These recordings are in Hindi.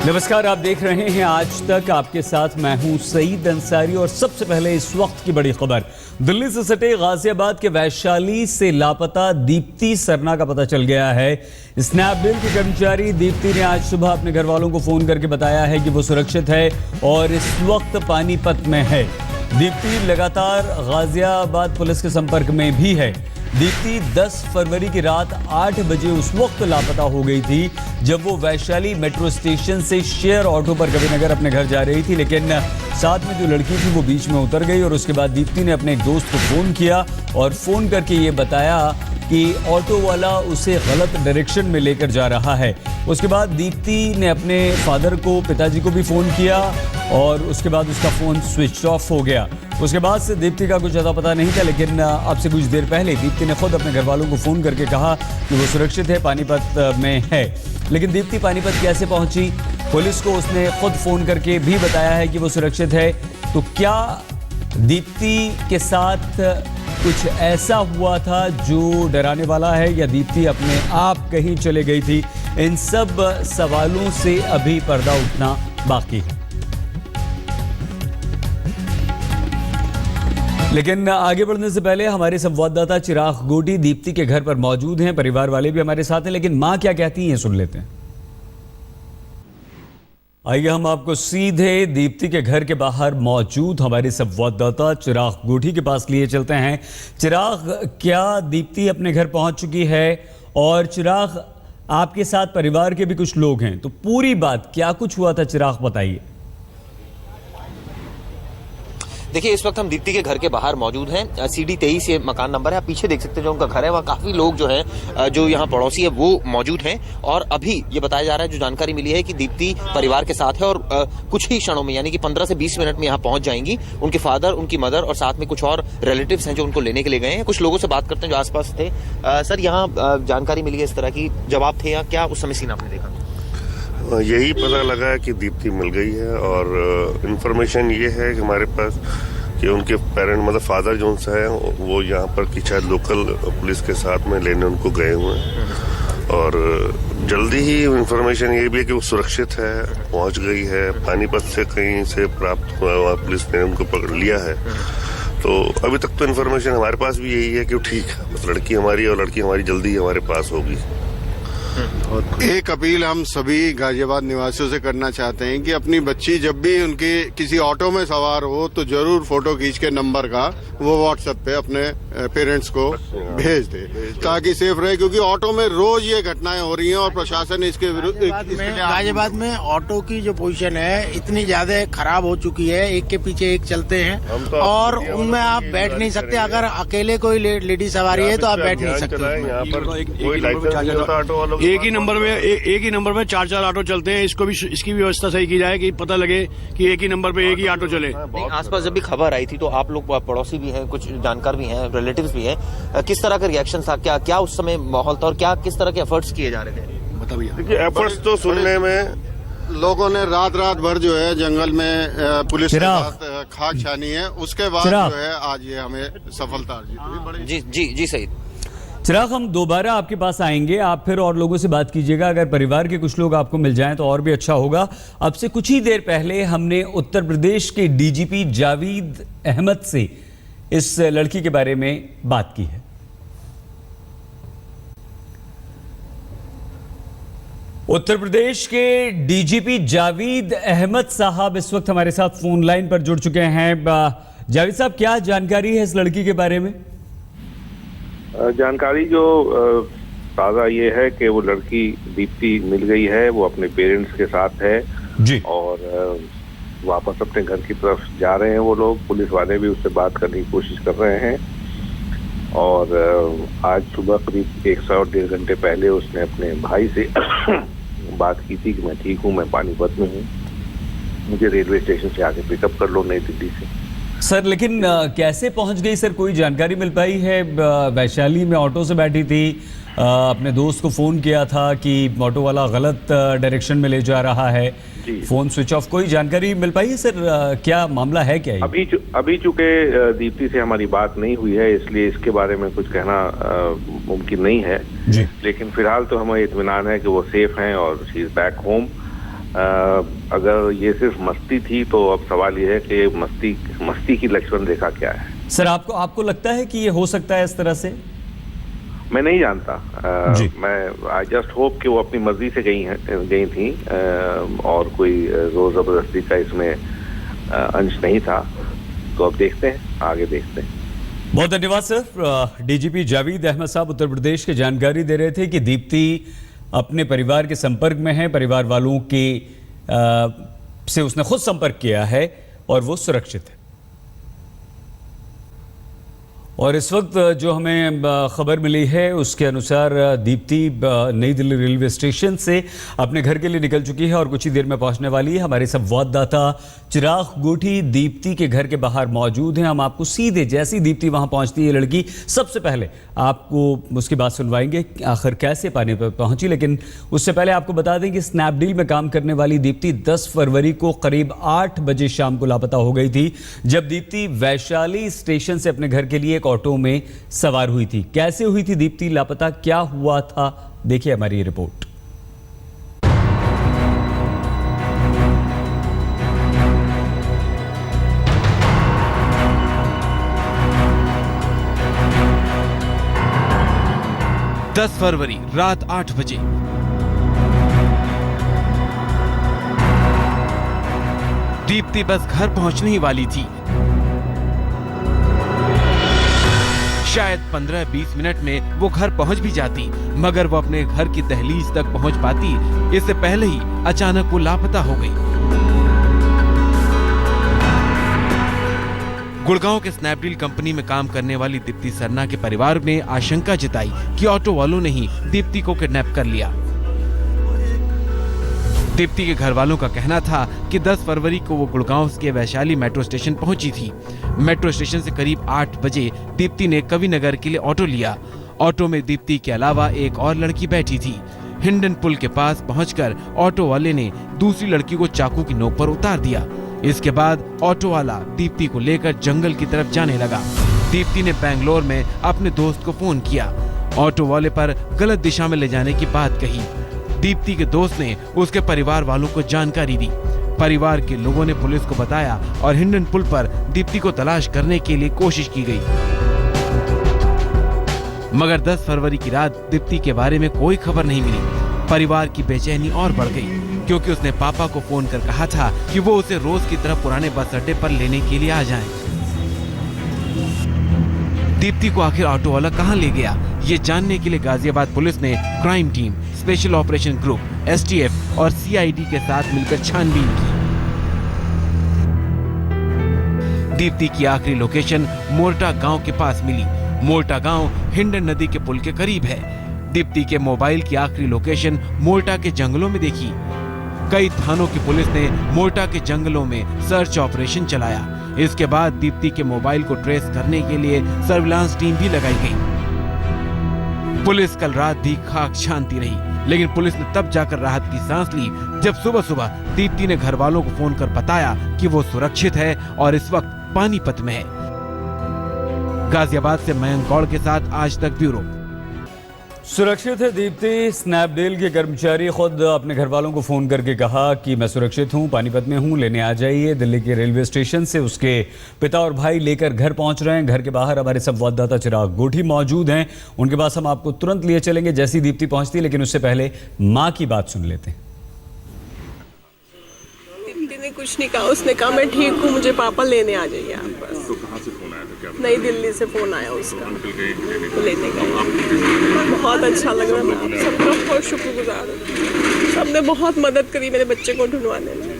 नमस्कार, आप देख रहे हैं आज तक। आपके साथ मैं हूं सईद अंसारी और सबसे पहले इस वक्त की बड़ी खबर। दिल्ली से सटे गाजियाबाद के वैशाली से लापता दीप्ति सरना का पता चल गया है। स्नैपडील की कर्मचारी दीप्ति ने आज सुबह अपने घर वालों को फोन करके बताया है कि वो सुरक्षित है और इस वक्त पानीपत में है। दीप्ति लगातार गाजियाबाद पुलिस के संपर्क में भी है। दीप्ति 10 फरवरी की रात 8 बजे उस वक्त लापता हो गई थी जब वो वैशाली मेट्रो स्टेशन से शेयर ऑटो पर कविनगर अपने घर जा रही थी, लेकिन साथ में जो लड़की थी वो बीच में उतर गई और उसके बाद दीप्ति ने अपने एक दोस्त को फ़ोन किया और फ़ोन करके ये बताया कि ऑटो वाला उसे गलत डायरेक्शन में लेकर जा रहा है। उसके बाद दीप्ति ने अपने फादर को, पिताजी को भी फ़ोन किया और उसके बाद उसका फ़ोन स्विच ऑफ हो गया। उसके बाद से दीप्ति का कुछ ज़्यादा पता नहीं था, लेकिन अब से कुछ देर पहले दीप्ति ने खुद अपने घर वालों को फ़ोन करके कहा कि वो सुरक्षित है, पानीपत में है। लेकिन दीप्ति पानीपत कैसे पहुंची, पुलिस को उसने खुद फ़ोन करके भी बताया है कि वो सुरक्षित है। तो क्या दीप्ति के साथ कुछ ऐसा हुआ था जो डराने वाला है या दीप्ति अपने आप कहीं चले गई थी? इन सब सवालों से अभी पर्दा उठना बाकी है। लेकिन आगे बढ़ने से पहले हमारे संवाददाता चिराग गोटी दीप्ति के घर पर मौजूद हैं। परिवार वाले भी हमारे साथ हैं, लेकिन मां क्या कहती हैं सुन लेते हैं। आइए हम आपको सीधे दीप्ति के घर के बाहर मौजूद हमारे संवाददाता चिराग गोटी के पास लिए चलते हैं। चिराग, क्या दीप्ति अपने घर पहुंच चुकी है? और चिराग, आपके साथ परिवार के भी कुछ लोग हैं, तो पूरी बात क्या कुछ हुआ था चिराग, बताइए। देखिए, इस वक्त हम दीप्ति के घर के बाहर मौजूद हैं। सीडी 23 ये मकान नंबर है। आप पीछे देख सकते हैं जो उनका घर है, वहाँ काफी लोग जो हैं, जो यहाँ पड़ोसी है, वो मौजूद हैं। और अभी ये बताया जा रहा है, जो जानकारी मिली है कि दीप्ति परिवार के साथ है और कुछ ही क्षणों में, यानी कि 15 से 20 मिनट में यहाँ पहुंच जाएंगी। उनके फादर, उनकी मदर और साथ में कुछ और रिलेटिव्स हैं जो उनको लेने के लिए गए हैं। कुछ लोगों से बात करते हैं जो आसपास थे। सर, यहाँ जानकारी मिली है इस तरह की, जब आप थे यहाँ, क्या उस समय सीन आपने देखा? यही पता लगा है कि दीप्ति मिल गई है और इन्फॉर्मेशन ये है कि हमारे पास कि उनके पेरेंट, मतलब फादर जो उनसे है, वो यहाँ पर की शायद लोकल पुलिस के साथ में लेने उनको गए हुए हैं। और जल्दी ही इन्फॉर्मेशन ये भी है कि वो सुरक्षित है, पहुँच गई है। पानीपत से कहीं से प्राप्त हुआ, वहाँ पुलिस ने उनको पकड़ लिया है। तो अभी तक तो इन्फॉर्मेशन हमारे पास भी यही है कि वो ठीक है, बस लड़की हमारी और लड़की हमारी जल्दी हमारे पास होगी। एक अपील हम सभी गाजियाबाद निवासियों से करना चाहते हैं कि अपनी बच्ची जब भी उनकी किसी ऑटो में सवार हो तो जरूर फोटो खींच के नंबर का वो व्हाट्सएप पे अपने पेरेंट्स को भेज दे ताकि सेफ रहे, क्योंकि ऑटो में रोज ये घटनाएं हो रही हैं और प्रशासन इसके विरुद्ध। गाजियाबाद में ऑटो की जो पोजीशन है इतनी ज्यादा खराब हो चुकी है, एक के पीछे एक चलते हैं और उनमें आप बैठ नहीं सकते। अगर अकेले कोई लेडी सवारी है तो आप बैठ नहीं सकते। एक ही नंबर पे चार ऑटो चलते हैं। इसको भी, इसकी व्यवस्था सही की जाए कि पता लगे कि एक ही नंबर पे एक ही ऑटो चले। आसपास जब भी खबर आई थी तो आप लोग पड़ोसी भी हैं, कुछ जानकार भी हैं, रिलेटिव्स भी हैं, किस तरह का रिएक्शन था? क्या उस समय माहौल था और क्या किस तरह के एफर्ट्स किए जा रहे थे? बताइए। देखिए, एफर्ट्स तो सुनने में लोगों ने रात भर जो है जंगल में पुलिस के साथ खाक छानी है, उसके बाद जो है आज ये हमें सफलता अर्जित हुई। जी सही। चिराग, हम दोबारा आपके पास आएंगे, आप फिर और लोगों से बात कीजिएगा। अगर परिवार के कुछ लोग आपको मिल जाएं तो और भी अच्छा होगा। अब से कुछ ही देर पहले हमने उत्तर प्रदेश के डीजीपी जावेद अहमद से इस लड़की के बारे में बात की है। उत्तर प्रदेश के डीजीपी जावेद अहमद साहब इस वक्त हमारे साथ फोन लाइन पर जुड़ चुके हैं। जावेद साहब, क्या जानकारी है इस लड़की के बारे में? जानकारी जो ताज़ा ये है कि वो लड़की दीप्ति मिल गई है, वो अपने पेरेंट्स के साथ है जी। और वापस अपने घर की तरफ जा रहे हैं वो लोग। पुलिस वाले भी उससे बात करने की कोशिश कर रहे हैं और आज सुबह करीब 1 से 1.5 घंटे पहले उसने अपने भाई से बात की थी कि मैं ठीक हूँ, मैं पानीपत में हूँ, मुझे रेलवे स्टेशन से आके पिकअप कर लो नई दिल्ली से। सर, लेकिन कैसे पहुंच गई सर, कोई जानकारी मिल पाई है? वैशाली में ऑटो से बैठी थी, अपने दोस्त को फ़ोन किया था कि ऑटो वाला गलत डायरेक्शन में ले जा रहा है, फ़ोन स्विच ऑफ, कोई जानकारी मिल पाई है सर? क्या मामला है क्या? अभी चूंकि दीप्ति से हमारी बात नहीं हुई है, इसलिए इसके बारे में कुछ कहना मुमकिन नहीं है जी। लेकिन फिलहाल तो हमें इत्मीनान है कि वो सेफ हैं और शी इज़ बैक होम। अगर ये सिर्फ मस्ती थी तो अब सवाल ये है कि मस्ती की लक्ष्मण रेखा क्या है। सर आपको लगता है कि ये हो सकता है इस तरह से? मैं नहीं जानता। जी। मैं आई जस्ट होप कि वो अपनी मर्जी से गई थी और कोई जोर जबरदस्ती का इसमें अंश नहीं था। तो अब देखते हैं, आगे देखते हैं। बहुत धन्यवाद सर। डीजीपी जावेद अहमद साहब उत्तर प्रदेश की जानकारी दे रहे थे कि दीप्ति अपने परिवार के संपर्क में है, परिवार वालों के से उसने खुद संपर्क किया है और वो सुरक्षित है। और इस वक्त जो हमें खबर मिली है उसके अनुसार दीप्ति नई दिल्ली रेलवे स्टेशन से अपने घर के लिए निकल चुकी है और कुछ ही देर में पहुंचने वाली है। हमारे संवाददाता चिराग गोठी दीप्ति के घर के बाहर मौजूद हैं। हम आपको सीधे जैसी दीप्ति वहां पहुंचती है लड़की, सबसे पहले आपको उसकी बात सुनवाएंगे आखिर कैसे पानी पर पहुंची। लेकिन उससे पहले आपको बता दें कि स्नैपडील में काम करने वाली दीप्ति 10 फरवरी को करीब 8 बजे शाम को लापता हो गई थी, जब दीप्ति वैशाली स्टेशन से अपने घर के लिए एक ऑटो में सवार हुई थी। कैसे हुई थी दीप्ति लापता, क्या हुआ था, देखिए हमारी ये रिपोर्ट। दस फरवरी रात 8 बजे दीप्ति बस घर पहुंचने ही वाली थी। शायद 15-20 मिनट में वो घर पहुंच भी जाती, मगर वो अपने घर की दहलीज तक पहुंच पाती इससे पहले ही अचानक वो लापता हो गई। गुड़गांव के स्नैपडील कंपनी में काम करने वाली दीप्ति सरना के परिवार ने आशंका जताई कि ऑटो वालों ने ही दीप्ति को किडनैप कर लिया। दीप्ति के घर वालों का कहना था कि 10 फरवरी को वो गुड़गांव के वैशाली मेट्रो स्टेशन पहुंची थी। मेट्रो स्टेशन से करीब 8 बजे दीप्ति ने कविनगर के लिए ऑटो लिया। ऑटो में दीप्ति के अलावा एक और लड़की बैठी थी। हिंडन पुल के पास पहुंचकर ऑटो वाले ने दूसरी लड़की को चाकू की नोक पर उतार दिया। इसके बाद ऑटो वाला दीप्ति को लेकर जंगल की तरफ जाने लगा। दीप्ति ने बेंगलोर में अपने दोस्त को फोन किया, ऑटो वाले पर गलत दिशा में ले जाने की बात कही। दीप्ति के दोस्त ने उसके परिवार वालों को जानकारी दी। परिवार के लोगों ने पुलिस को बताया और हिंडन पुल पर दीप्ति को तलाश करने के लिए कोशिश की गई। मगर 10 फरवरी की रात दीप्ति के बारे में कोई खबर नहीं मिली। परिवार की बेचैनी और बढ़ गई, क्योंकि उसने पापा को फोन कर कहा था कि वो उसे रोज की तरह पुराने बस अड्डे पर लेने के लिए आ जाएं। दीप्ति को आखिर ऑटो वाला कहां ले गया, ये जानने के लिए गाजियाबाद पुलिस ने crime team, special operation group, STF और सीआईडी के साथ मिलकर छानबीन की। दीप्ति की आखिरी लोकेशन मोर्टा गांव के पास मिली। मोर्टा गांव हिंडन नदी के पुल के करीब है। दीप्ति के मोबाइल की आखिरी लोकेशन मोर्टा के जंगलों में देखी। कई थानों की पुलिस ने मोर्टा के जंगलों में सर्च ऑपरेशन चलाया। इसके बाद दीप्ति के मोबाइल को ट्रेस करने के लिए सर्विलांस टीम भी लगाई गई। पुलिस कल रात भी खाक छानती रही, लेकिन पुलिस ने तब जाकर राहत की सांस ली जब सुबह सुबह दीप्ति ने घर वालों को फोन कर बताया कि वो सुरक्षित है और इस वक्त पानीपत में है। गाजियाबाद से मयंक गौड़ के साथ आज तक ब्यूरो। सुरक्षित है दीप्ति। स्नैपडील के कर्मचारी खुद अपने घर वालों को फोन करके कहा कि मैं सुरक्षित हूं, पानीपत में हूं, लेने आ जाइए। दिल्ली के रेलवे स्टेशन से उसके पिता और भाई लेकर घर पहुंच रहे हैं। घर के बाहर हमारे संवाददाता चिराग गोठी मौजूद हैं, उनके पास हम आपको तुरंत लिए चलेंगे जैसी दीप्ति पहुंचती। लेकिन उससे पहले माँ की बात सुन लेते हैं। दीप्ति ने कुछ नहीं कहा, उसने कहा मैं ठीक हूँ, मुझे पापा लेने आ जाइए आप बस। तो कहाँ से फोन आया था, क्या नई दिल्ली से फोन आया उसका, तो लेने गए। बहुत अच्छा लग रहा था, सबका बहुत शुक्रगुजार हूँ। सबने बहुत मदद करी मेरे बच्चे को ढूंढवाने में।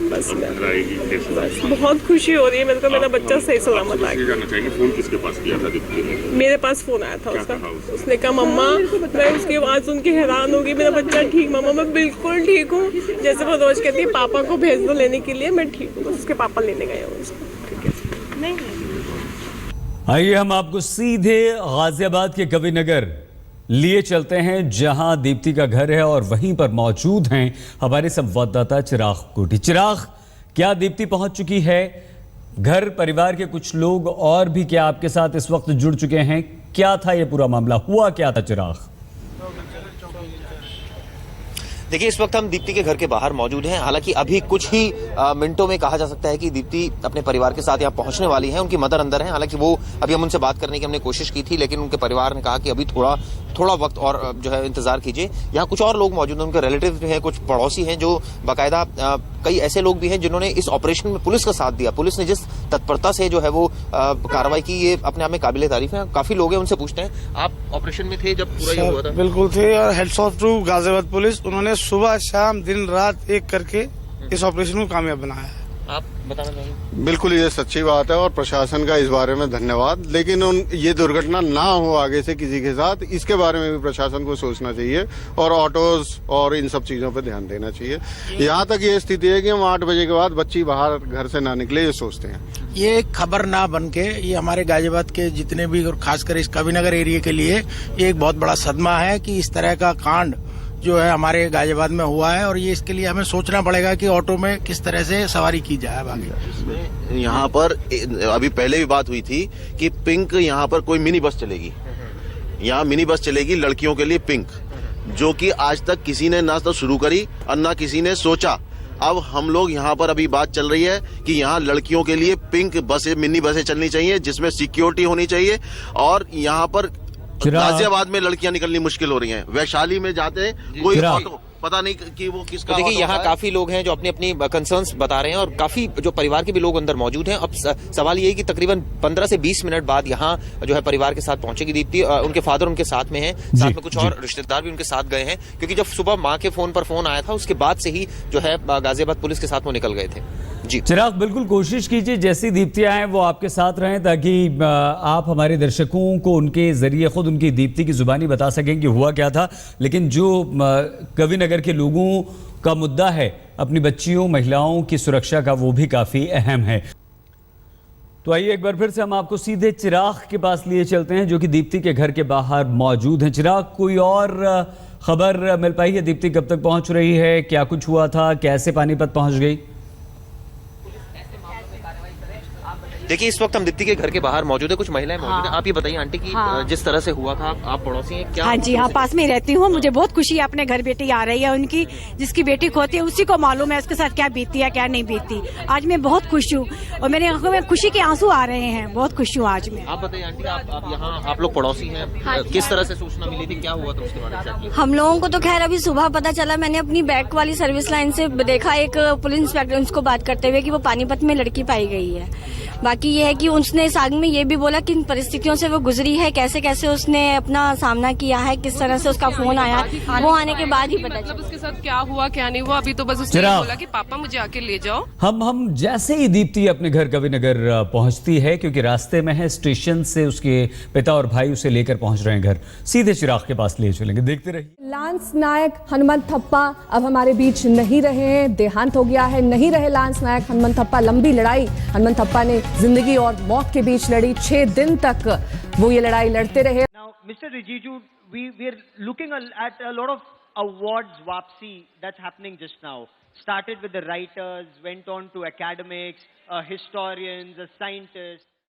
बस बहुत खुशी हो रही है मेरे को, मेरा बच्चा सही सलामत आ गया। जानना चाहेंगे फोन किसके पास किया था दीप्ति ने? मेरे पास फोन आया था उसका। उसने कहा मम्मा, मैं उसकी आवाज़ सुन के हैरान हो गई, मेरा बच्चा ठीक, मम्मा मैं बिल्कुल ठीक हूँ। जैसे वो रोज कहती है पापा को भेज दो लेने के लिए, मैं ठीक हूँ। उसके पापा लेने गए उसको। ठीक है, नहीं आइए हम आपको सीधे गाजियाबाद के कविनगर लिए चलते हैं जहां दीप्ति का घर है और वहीं पर मौजूद हैं हमारे संवाददाता चिराग गोठी। चिराग, क्या दीप्ति पहुंच चुकी है घर? परिवार के कुछ लोग और भी क्या आपके साथ इस वक्त जुड़ चुके हैं? क्या था ये पूरा मामला, हुआ क्या था चिराग? देखिए, इस वक्त हम दीप्ति के घर के बाहर मौजूद हैं। हालांकि अभी कुछ ही मिनटों में कहा जा सकता है कि दीप्ति अपने परिवार के साथ यहाँ पहुंचने वाली है। उनकी मदर अंदर है। हालांकि वो अभी हम उनसे बात करने की हमने कोशिश की थी, लेकिन उनके परिवार ने कहा कि अभी थोड़ा वक्त और जो है इंतजार कीजिए। यहाँ कुछ और लोग मौजूद हैं, उनके रिलेटिव भी हैं, कुछ पड़ोसी हैं, जो बाकायदा कई ऐसे लोग भी हैं जिन्होंने इस ऑपरेशन में पुलिस का साथ दिया। पुलिस ने जिस तत्परता से जो है वो कार्रवाई की, ये अपने आप में काबिले तारीफ है। काफी लोग हैं, उनसे पूछते हैं, आप ऑपरेशन में थे जब पूरा ये हुआ था? बिल्कुल थे, और heads of to Ghaziabad police, उन्होंने सुबह शाम दिन रात एक करके इस ऑपरेशन को कामयाब बनाया है। आप बताना चाहेंगे? बिल्कुल ये सच्ची बात है और प्रशासन का इस बारे में धन्यवाद। लेकिन ये दुर्घटना ना हो आगे से किसी के साथ, इसके बारे में भी प्रशासन को सोचना चाहिए और ऑटोज और इन सब चीजों पर ध्यान देना चाहिए। यहाँ तक ये स्थिति है कि हम 8 बजे के बाद बच्ची बाहर घर से ना निकले, ये सोचते हैं। ये एक खबर ना बन के, ये हमारे गाजियाबाद के जितने भी और खासकर इस कविनगर एरिया के लिए ये एक बहुत बड़ा सदमा है कि इस तरह का कांड जो है हमारे गाजियाबाद में हुआ है। और ये इसके लिए हमें सोचना पड़ेगा कि ऑटो में किस तरह से सवारी की जाए आगे। यहाँ पर अभी पहले भी बात हुई थी कि पिंक यहाँ पर कोई मिनी बस चलेगी, यहाँ मिनी बस चलेगी लड़कियों के लिए पिंक, जो कि आज तक किसी ने ना तो शुरू करी और ना किसी ने सोचा। अब हम लोग यहाँ पर अभी बात चल रही है कि यहाँ लड़कियों के लिए पिंक बसें, मिनी बसें चलनी चाहिए, जिसमें सिक्योरिटी होनी चाहिए। और यहाँ पर गाजियाबाद में लड़कियां निकलनी मुश्किल हो रही हैं। वैशाली में जाते कोई ऑटो पता नहीं कि वो किसका। तो देखिए, यहाँ काफी लोग हैं जो अपनी अपनी कंसर्न्स बता रहे हैं और काफी जो परिवार के भी लोग अंदर मौजूद हैं। अब सवाल ये है कि तकरीबन 15 से 20 मिनट बाद यहाँ जो है परिवार के साथ पहुंचेगी दीप्ति। उनके फादर उनके साथ में हैं, साथ में कुछ और रिश्तेदार भी उनके साथ गए हैं, क्योंकि जब सुबह माँ के फोन पर फोन आया था उसके बाद से ही जो है गाजियाबाद पुलिस के साथ वो निकल गए थे। जी चिराग, बिल्कुल कोशिश कीजिए जैसी दीप्ति आए वो आपके साथ रहें, ताकि आप हमारे दर्शकों को उनके जरिए खुद उनकी दीप्ति की जुबानी बता सकें कि हुआ क्या था। लेकिन जो कविनगर के लोगों का मुद्दा है अपनी बच्चियों, महिलाओं की सुरक्षा का, वो भी काफ़ी अहम है। तो आइए एक बार फिर से हम आपको सीधे चिराग के पास लिए चलते हैं, जो कि दीप्ति के घर के बाहर मौजूद हैं। चिराग, कोई और खबर मिल पाई है? दीप्ति कब तक पहुंच रही है? क्या कुछ हुआ था? कैसे पानीपत पहुंच गई? देखिए, इस वक्त हम दीप्ति के घर के बाहर मौजूद है, कुछ महिलाएं मौजूद हैं। आप ये बताइए आंटी कि जिस तरह से हुआ था, आप पड़ोसी हैं क्या? हाँ जी, हाँ, पास में ही रहती हूँ। मुझे बहुत खुशी है, अपने घर बेटी आ रही है उनकी, जिसकी बेटी खोती है उसी को मालूम है उसके साथ क्या बीती है क्या नहीं बीती। आज मैं बहुत खुश हूँ और मेरी आंखों में खुशी के आंसू आ रहे हैं। बहुत खुश हूँ आज मैं। आप बताइए आंटी, आप यहाँ आप लोग पड़ोसी हैं, किस तरह से सूचना मिली थी, क्या हुआ था उसके बारे में? हम लोगों को तो खैर अभी सुबह पता चला। मैंने अपनी बैक वाली सर्विस लाइन से देखा एक पुलिस इंस्पेक्टर उसको बात करते हुए कि वो पानीपत में लड़की पाई गई है। बाकी ये है कि उसने इस आग में ये भी बोला किन परिस्थितियों से वो गुजरी है, कैसे कैसे उसने अपना सामना किया है, किस तरह से उसका फोन आया, वो आने के बाद ही पता चला उसके साथ क्या हुआ क्या नहीं हुआ। अभी तो बस उसने बोला कि पापा मुझे आके ले जाओ। हम जैसे ही दीप्ति अपने घर कविनगर पहुंचती है, क्योंकि रास्ते में है, स्टेशन से उसके पिता और भाई उसे लेकर पहुंच रहे हैं घर, सीधे चिराग के पास ले चलेंगे। देखते रहिए। लांस नायक हनुमंत थप्पा अब हमारे बीच नहीं रहे हैं, देहांत हो गया है। नहीं रहे लांस नायक हनुमंत थप्पा। लंबी लड़ाई हनुमंत थप्पा ने जिंदगी और मौत के बीच लड़ी। 6 दिन तक वो ये लड़ाई लड़ते रहे। Now, Mr. Rijiju, we're looking at a lot of awards wapsi that's happening just now. Started with the writers, went on to academics, historians, scientists.